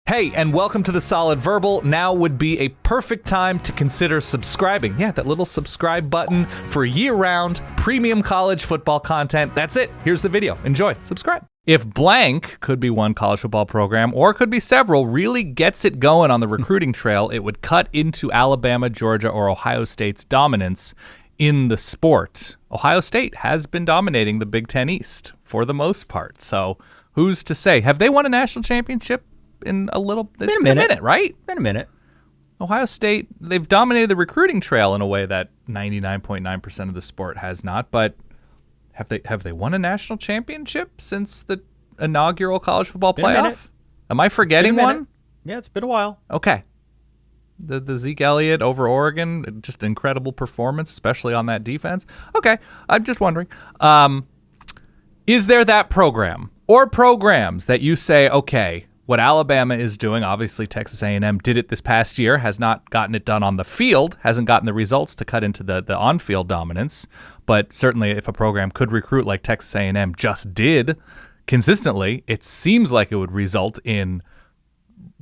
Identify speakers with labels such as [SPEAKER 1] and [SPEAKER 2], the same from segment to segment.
[SPEAKER 1] Hey, and welcome to The Solid Verbal. Now would be a perfect time to consider subscribing. Yeah, that little subscribe button for year-round premium college football content. That's it. Here's the video. Enjoy. Subscribe. If blank, could be one college football program, or could be several, really gets it going on the recruiting trail, it would cut into Alabama, Georgia, or Ohio State's dominance in the sport. Ohio State has been dominating the Big Ten East for the most part. So who's to say? Have they won a national championship? In a little, it's been a minute, right?
[SPEAKER 2] Been a minute.
[SPEAKER 1] Ohio State, they've dominated the recruiting trail in a way that 99.9% of the sport has not. But have they won a national championship since the inaugural college football playoff? Am I forgetting one?
[SPEAKER 2] Yeah, it's been a while.
[SPEAKER 1] Okay. The Zeke Elliott over Oregon, just incredible performance, especially on that defense. Okay, I'm just wondering, is there that program or programs that you say, okay, what Alabama is doing, obviously Texas A&M did it this past year, has not gotten it done on the field, hasn't gotten the results to cut into the on-field dominance, but certainly if a program could recruit like Texas A&M just did consistently, it seems like it would result in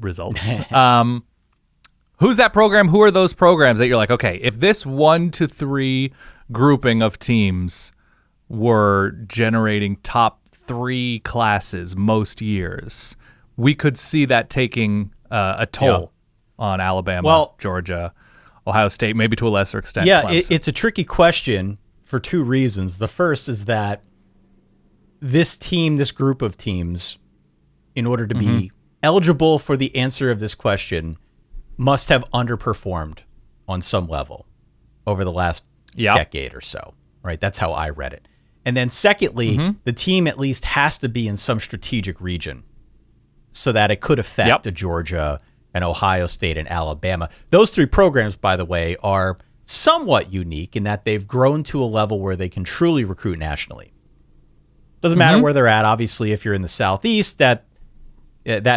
[SPEAKER 1] results. Who's that program? Who are those programs that you're like, okay, if this 1 to 3 grouping of teams were generating top 3 classes most years, we could see that taking a toll on Alabama, Georgia, Ohio State, maybe to a lesser extent.
[SPEAKER 2] Yeah,
[SPEAKER 1] Clemson.
[SPEAKER 2] it's a tricky question for 2 reasons. The first is that this group of teams, in order to be eligible for the answer of this question, must have underperformed on some level over the last decade or so, right? That's how I read it. And then secondly, the team at least has to be in some strategic region so that it could affect a Georgia, and Ohio State, and Alabama. Those 3 programs, by the way, are somewhat unique in that they've grown to a level where they can truly recruit nationally. Doesn't matter where they're at. Obviously, if you're in the Southeast, that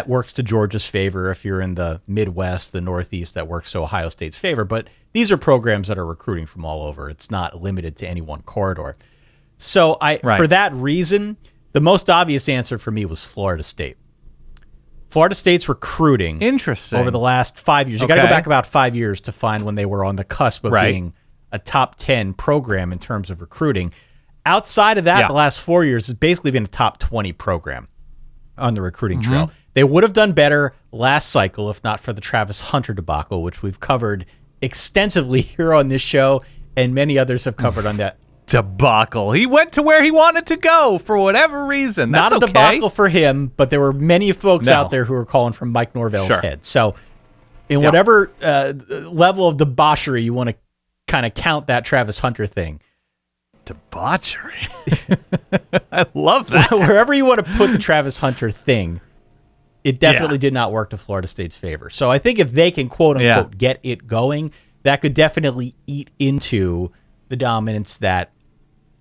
[SPEAKER 2] works to Georgia's favor. If you're in the Midwest, the Northeast, that works to Ohio State's favor. But these are programs that are recruiting from all over. It's not limited to any one corridor. So for that reason, the most obvious answer for me was Florida State. Florida State's recruiting over the last 5 years. You got to go back about 5 years to find when they were on the cusp of being a top 10 program in terms of recruiting. Outside of that, the last 4 years has basically been a top 20 program on the recruiting trail. They would have done better last cycle if not for the Travis Hunter debacle, which we've covered extensively here on this show, and many others have covered on that.
[SPEAKER 1] Debacle. He went to where he wanted to go for whatever reason. That's
[SPEAKER 2] not a debacle for him, but there were many folks out there who were calling from Mike Norvell's head. So in whatever level of debauchery you want to kind of count that Travis Hunter thing.
[SPEAKER 1] Debauchery. I love that.
[SPEAKER 2] Wherever you want to put the Travis Hunter thing, it definitely did not work to Florida State's favor. So I think if they can quote unquote get it going, that could definitely eat into the dominance that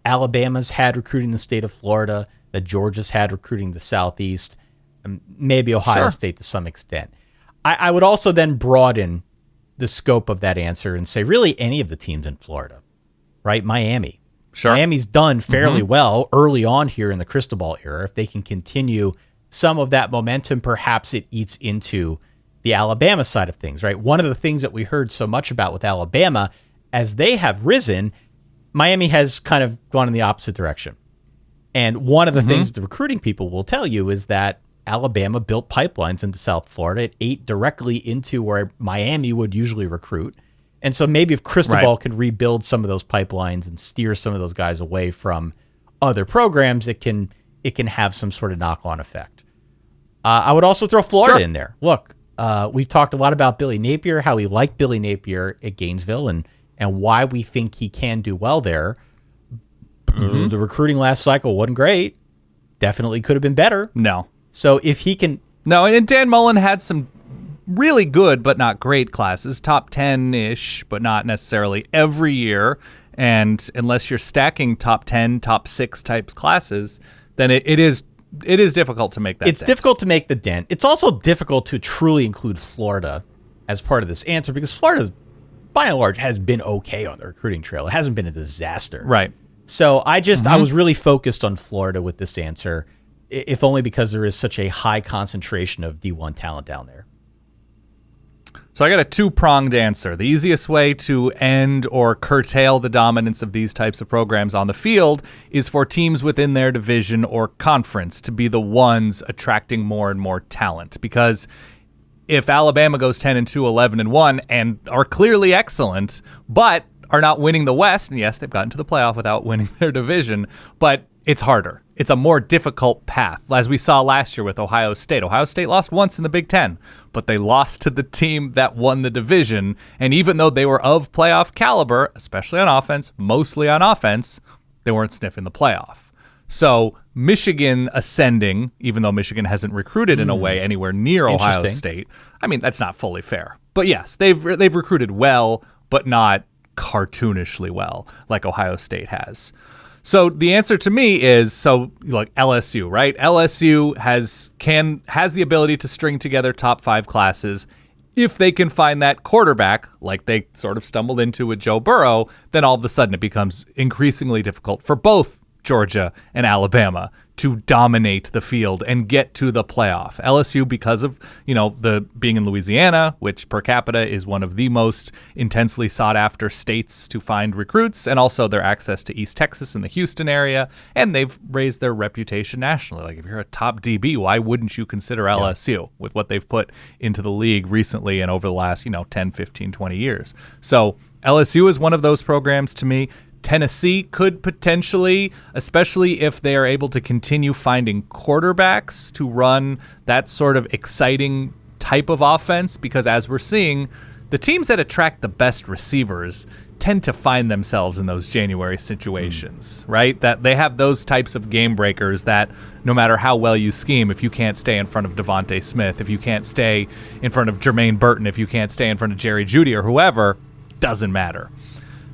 [SPEAKER 2] Alabama's had recruiting the state of Florida, that Georgia's had recruiting the Southeast, and maybe Ohio State to some extent. I would also then broaden the scope of that answer and say really any of the teams in Florida, right? Miami. Miami's done fairly well early on here in the Cristobal era. If they can continue some of that momentum, perhaps it eats into the Alabama side of things, right? One of the things that we heard so much about with Alabama, as they have risen, Miami has kind of gone in the opposite direction. And one of the things the recruiting people will tell you is that Alabama built pipelines into South Florida. It ate directly into where Miami would usually recruit. And so maybe if Cristobal can rebuild some of those pipelines and steer some of those guys away from other programs, it can have some sort of knock-on effect. I would also throw Florida in there. Look, we've talked a lot about Billy Napier, how we like Billy Napier at Gainesville, and why we think he can do well there. The recruiting last cycle wasn't great. Definitely could have been better.
[SPEAKER 1] No.
[SPEAKER 2] So if he can...
[SPEAKER 1] No, and Dan Mullen had some really good but not great classes, top 10-ish, but not necessarily every year. And unless you're stacking top 10, top 6 types classes, then it is difficult to make that
[SPEAKER 2] It's difficult to make the dent. It's also difficult to truly include Florida as part of this answer because Florida, by and large, has been okay on the recruiting trail. It hasn't been a disaster.
[SPEAKER 1] Right.
[SPEAKER 2] So I was really focused on Florida with this answer. if only because there is such a high concentration of D1 talent down there.
[SPEAKER 1] So I got a two-pronged answer. The easiest way to end or curtail the dominance of these types of programs on the field is for teams within their division or conference to be the ones attracting more and more talent. Because if Alabama goes 10-2, 11-1, and are clearly excellent, but are not winning the West, and yes, they've gotten to the playoff without winning their division, but it's harder. It's a more difficult path, as we saw last year with Ohio State. Ohio State lost once in the Big Ten, but they lost to the team that won the division. And even though they were of playoff caliber, especially on offense, mostly on offense, they weren't sniffing the playoff. So Michigan ascending, even though Michigan hasn't recruited in a way anywhere near Ohio State. I mean, that's not fully fair. But yes, they've recruited well, but not cartoonishly well like Ohio State has. So the answer to me is, like LSU, right? LSU has the ability to string together top 5 classes. If they can find that quarterback, like they sort of stumbled into with Joe Burrow, then all of a sudden it becomes increasingly difficult for both Georgia and Alabama to dominate the field and get to the playoff. LSU, because of, the being in Louisiana, which per capita is one of the most intensely sought after states to find recruits, and also their access to East Texas and the Houston area, and they've raised their reputation nationally. Like if you're a top DB, why wouldn't you consider LSU with what they've put into the league recently and over the last, 10, 15, 20 years? So LSU is one of those programs to me. Tennessee could potentially, especially if they are able to continue finding quarterbacks to run that sort of exciting type of offense, because as we're seeing, the teams that attract the best receivers tend to find themselves in those January situations, right? That they have those types of game breakers that no matter how well you scheme, if you can't stay in front of Devontae Smith, if you can't stay in front of Jermaine Burton, if you can't stay in front of Jerry Jeudy or whoever, doesn't matter.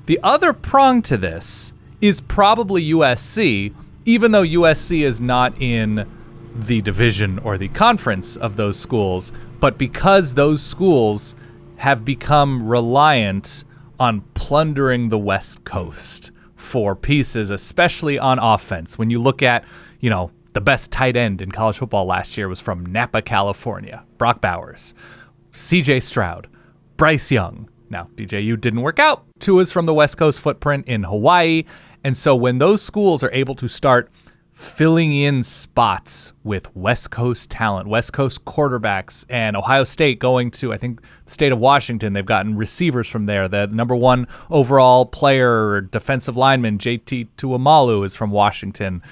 [SPEAKER 1] The other prong to this is probably USC, even though USC is not in the division or the conference of those schools, but because those schools have become reliant on plundering the West Coast for pieces, especially on offense. When you look at, the best tight end in college football last year was from Napa, California, Brock Bowers, CJ Stroud, Bryce Young. Now, DJU didn't work out. Tua's from the West Coast footprint in Hawaii. And so when those schools are able to start filling in spots with West Coast talent, West Coast quarterbacks, and Ohio State going to, I think, the state of Washington, they've gotten receivers from there. The number 1 overall player, defensive lineman, JT Tuamalu, is from Washington.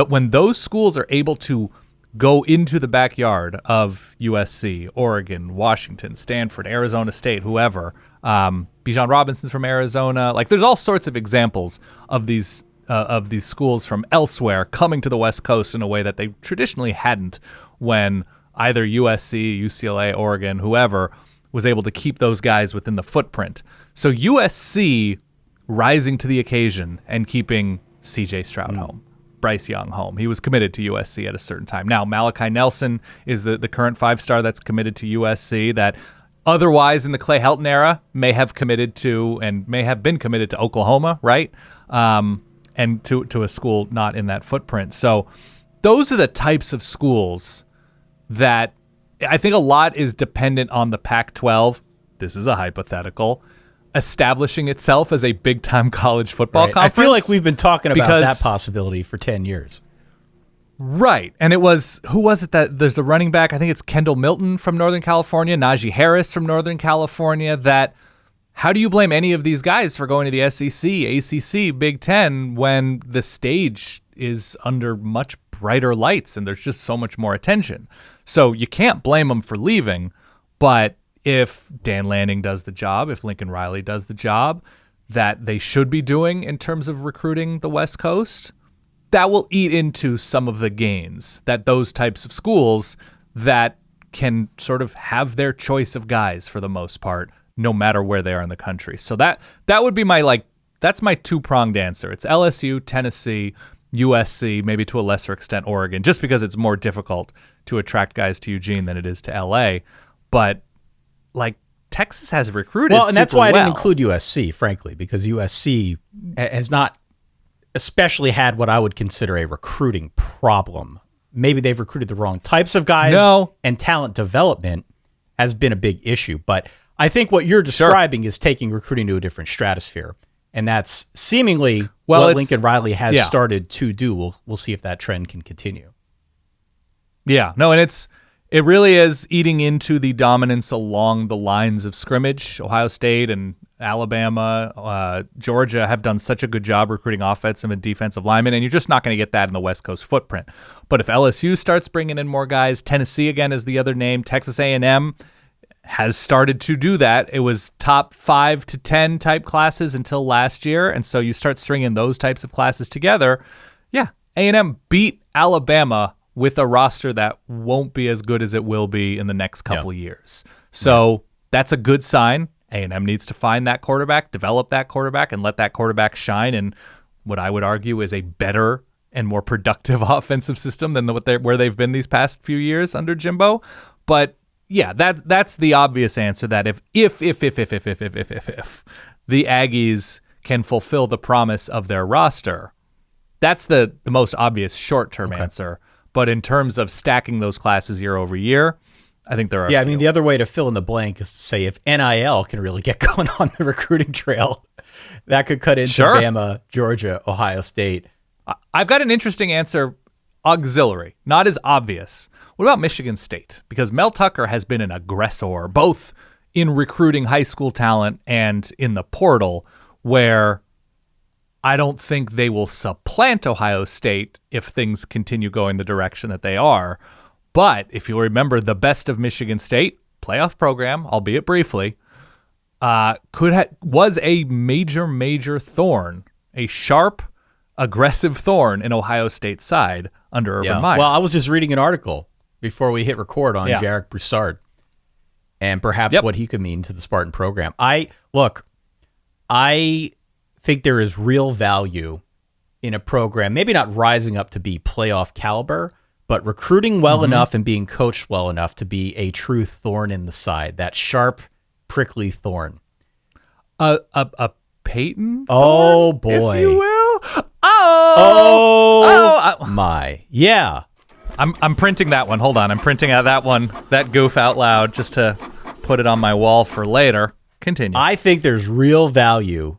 [SPEAKER 1] When those schools are able to go into the backyard of USC, Oregon, Washington, Stanford, Arizona State, whoever. Bijan Robinson's from Arizona. Like, there's all sorts of examples of these schools from elsewhere coming to the West Coast in a way that they traditionally hadn't, when either USC, UCLA, Oregon, whoever was able to keep those guys within the footprint. So USC rising to the occasion and keeping CJ Stroud home. Bryce Young home. He was committed to USC at a certain time. Now, Malachi Nelson is the current 5-star that's committed to USC that otherwise in the Clay Helton era may have committed to and may have been committed to Oklahoma, right? And to a school not in that footprint. So those are the types of schools that I think a lot is dependent on the Pac-12. This is a hypothetical. Establishing itself as a big-time college football conference.
[SPEAKER 2] I feel like we've been talking about that possibility for 10 years.
[SPEAKER 1] Right. And it was, who was it that there's a running back, I think it's Kendall Milton from Northern California, Najee Harris from Northern California, that how do you blame any of these guys for going to the SEC, ACC, Big Ten when the stage is under much brighter lights and there's just so much more attention? So you can't blame them for leaving, but if Dan Lanning does the job, if Lincoln Riley does the job that they should be doing in terms of recruiting the West Coast, that will eat into some of the gains that those types of schools that can sort of have their choice of guys for the most part, no matter where they are in the country. So that would be that's my 2-pronged answer. It's LSU, Tennessee, USC, maybe to a lesser extent Oregon, just because it's more difficult to attract guys to Eugene than it is to LA. But Texas has recruited
[SPEAKER 2] well, and that's
[SPEAKER 1] super
[SPEAKER 2] why I
[SPEAKER 1] well.
[SPEAKER 2] didn't include USC, frankly, because USC has not especially had what I would consider a recruiting problem maybe they've recruited the wrong types of guys.
[SPEAKER 1] No.
[SPEAKER 2] And talent development has been a big issue. But I think what you're describing is taking recruiting to a different stratosphere. And that's seemingly what Lincoln Riley has started to do. We'll see if that trend can continue.
[SPEAKER 1] Yeah, no, and it really is eating into the dominance along the lines of scrimmage. Ohio State and Alabama, Georgia have done such a good job recruiting offensive and defensive linemen, and you're just not going to get that in the West Coast footprint. But if LSU starts bringing in more guys, Tennessee again is the other name, Texas A&M has started to do that. It was top 5 to 10 type classes until last year, and so you start stringing those types of classes together. Yeah, A&M beat Alabama with a roster that won't be as good as it will be in the next couple of years. So that's a good sign. A&M needs to find that quarterback, develop that quarterback, and let that quarterback shine in what I would argue is a better and more productive offensive system than where they've been these past few years under Jimbo. But yeah, that's the obvious answer. That if the Aggies can fulfill the promise of their roster, that's the most obvious short-term answer. But in terms of stacking those classes year over year, I think there are.
[SPEAKER 2] Yeah, I mean, the other way to fill in the blank is to say if NIL can really get going on the recruiting trail, that could cut into Bama, Georgia, Ohio State.
[SPEAKER 1] I've got an interesting answer, auxiliary, not as obvious. What about Michigan State? Because Mel Tucker has been an aggressor, both in recruiting high school talent and in the portal, where I don't think they will supplant Ohio State if things continue going the direction that they are. But if you remember, the best of Michigan State, playoff program, albeit briefly, was a major thorn, a sharp, aggressive thorn in Ohio State's side under Urban Meyer.
[SPEAKER 2] Well, I was just reading an article before we hit record on Jarek Broussard and perhaps what he could mean to the Spartan program. I think there is real value in a program, maybe not rising up to be playoff caliber, but recruiting well enough and being coached well enough to be a true thorn in the side, that sharp, prickly thorn.
[SPEAKER 1] A Peyton?
[SPEAKER 2] Oh,
[SPEAKER 1] thorn,
[SPEAKER 2] boy.
[SPEAKER 1] If you will.
[SPEAKER 2] My. Yeah.
[SPEAKER 1] I'm printing that one. Hold on. I'm printing out that goof out loud just to put it on my wall for later. Continue.
[SPEAKER 2] I think there's real value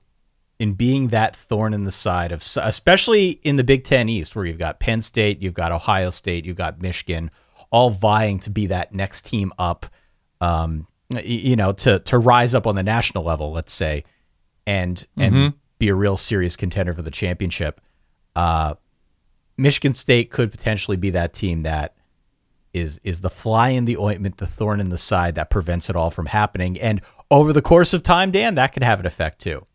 [SPEAKER 2] in being that thorn in the side of, especially in the Big Ten East, where you've got Penn State, you've got Ohio State, you've got Michigan, all vying to be that next team up, to rise up on the national level, let's say, and be a real serious contender for the championship. Michigan State could potentially be that team that is the fly in the ointment, the thorn in the side that prevents it all from happening. And over the course of time, Dan, that could have an effect too.